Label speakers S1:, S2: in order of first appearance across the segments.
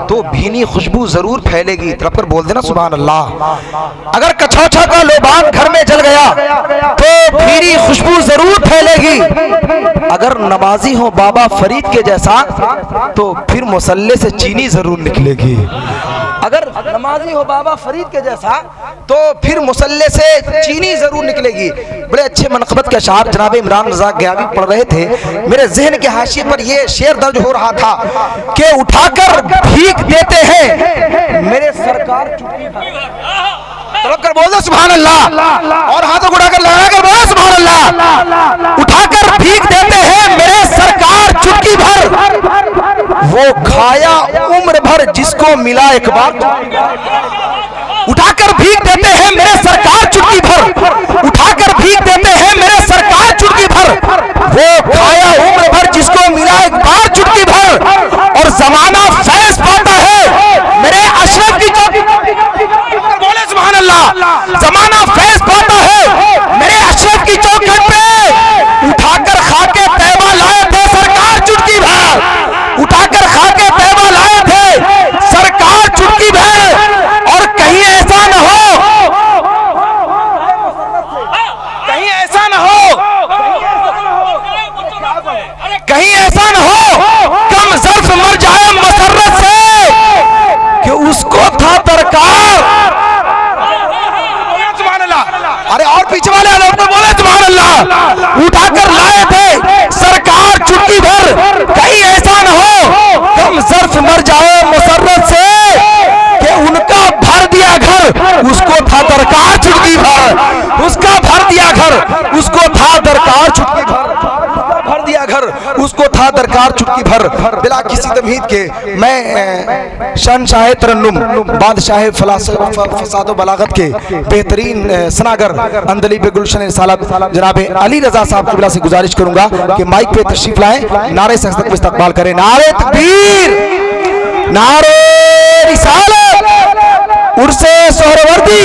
S1: तो भीनी खुशबू जरूर फैलेगी। तरफ कर बोल देना सुभान अल्लाह। अगर कछौछा का लोबान घर में जल गया तो भीनी खुशबू जरूर फैलेगी। अगर नमाजी हो बाबा फरीद के जैसा तो फिर मुसल्ले से चीनी जरूर निकलेगी। अगर नमाजी हो बाबा फरीद के जैसा तो फिर मुसल्ले से चीनी जरूर निकलेगी। बड़े अच्छे मनक़बत के अशार जनाब इमरान रज़ा गयावी पढ़ रहे थे, मेरे जहन के हाशिए पर यह शेर दर्ज हो रहा था कि उठाकर भीख देते हैं मेरे सरकार चुटकी भर। कर बोल दो सुभान अल्लाह, और हाथों को उठाकर लगा कर बोलो सुभान अल्लाह। उठाकर भीख देते हैं मेरे सरकार चुटकी भर, वो खाया उम्र भर जिसको मिला एक बार। उठाकर भीख देते हैं मेरे सरकार चुटकी भर, उठाकर भीख देते हैं मेरे सरकार चुटकी भर, वो खाया उम्र भर जिसको मिला एक बार चुटकी भर। और जमाना फैज पाता है मेरे अशरफ की चौकी, बोले सुभान अल्लाह। जमाना फैज पाता है मेरे अशरफ की चौखट पे, उठाकर खाके तैबा लाए थे सरकार चुटकी भर, उठाकर खाके तैबा लाए थे सरकार चुटकी भर। और कहीं ऐसा न हो, कहीं ऐसा न हो, कहीं ऐसा न हो कम ज़र्फ मर जाए मसर्रत से कि उसको था दरकार। अरे और पीछे वाले लोग तो बोले सुभान अल्लाह। उठाकर लाए थे सरकार चुटकी भर, कहीं ऐसा न हो कम ज़र्फ मर जाए मसर्रत से कि उनका भर दिया घर उसको था दरकार चुटकी भर, उसका भर दिया घर उसको था दरकार चुटकी भर, भर दिया घर उसको था दरकार चुटकी भर। बिला किसी तमहीद के मैं शहनशाह तरन्नुम बादशाह फसाद व बलागत के बेहतरीन सनागर अंदलीब गुलशन रिसालत जनाब अली रजा साहब की बिला से गुजारिश करूंगा कि माइक पे तशरीफ लाएं, नारे से इस्तकबाल करें। नारे तकबीर, नारे रिसालत, उर्से सोहरवर्दी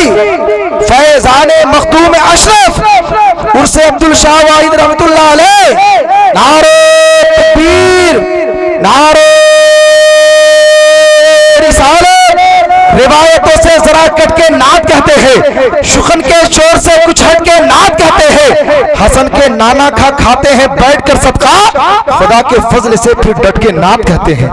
S1: फैजाने मखदूम अशरफ उर्से अब्दुल शाह वाहिद रहमतुल्लाह अलैह। नारे तकबीर, नारे रिसालत। रिवायतों से जरा कट के नात कहते हैं, शुखन के शोर से कुछ हट के नात कहते हैं, हसन के नाना खाते हैं बैठ कर सदका, खुदा के फजल से फिर डट के नात कहते हैं।